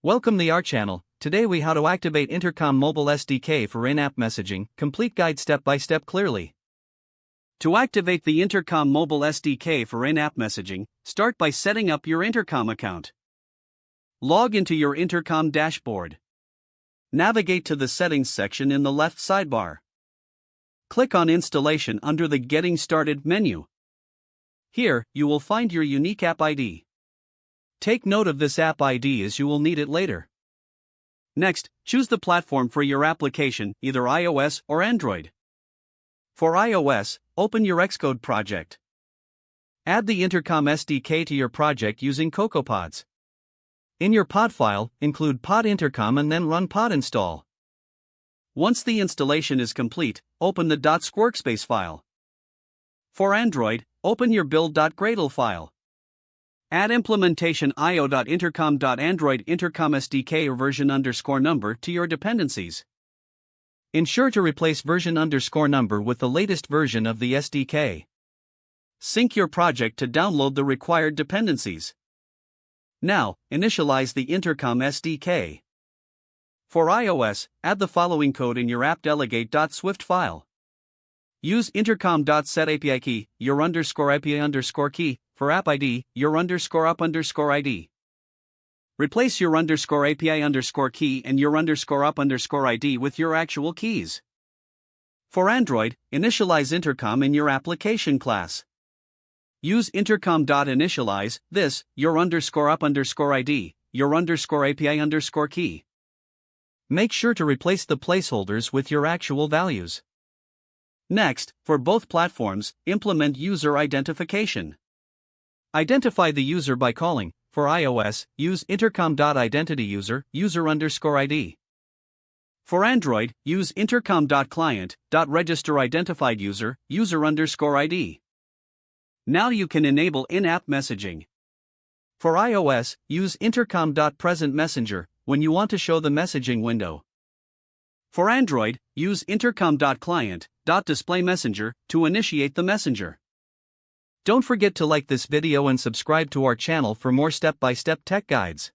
Welcome to our channel. Today we how to activate Intercom mobile SDK for in-app messaging. Complete guide step by step clearly. To activate the Intercom mobile SDK for in-app messaging, start by setting up your Intercom account. Log into your Intercom dashboard. Navigate to the settings section in the left sidebar. Click on Installation under the Getting Started menu. Here, you will find your unique app ID. Take note of this app ID as you will need it later. Next, choose the platform for your application, either iOS or Android. For iOS, open your Xcode project. Add the Intercom SDK to your project using CocoaPods. In your pod file, include pod intercom and then run pod install. Once the installation is complete, open the .squirkspace file. For Android, open your build.gradle file. Add implementation io.intercom.android intercom SDK version_number to your dependencies. Ensure to replace version_number with the latest version of the SDK. Sync your project to download the required dependencies. Now, initialize the Intercom SDK. For iOS, add the following code in your app.delegate.swift file. Use intercom.setAPI key, _API_key, for app ID, _up_ID. Replace your _API_key and your _up_ID with your actual keys. For Android, initialize Intercom in your application class. Use intercom.initialize this, _up_ID, _API_key. Make sure to replace the placeholders with your actual values. Next, for both platforms, implement user identification. Identify the user by calling, for iOS, use intercom.identityuser, user_ID. For Android, use intercom.client.registerIdentifiedUser, user_ID. Now you can enable in-app messaging. For iOS, use intercom.presentMessenger when you want to show the messaging window. For Android, use intercom.client.displayMessenger to initiate the messenger. Don't forget to like this video and subscribe to our channel for more step-by-step tech guides.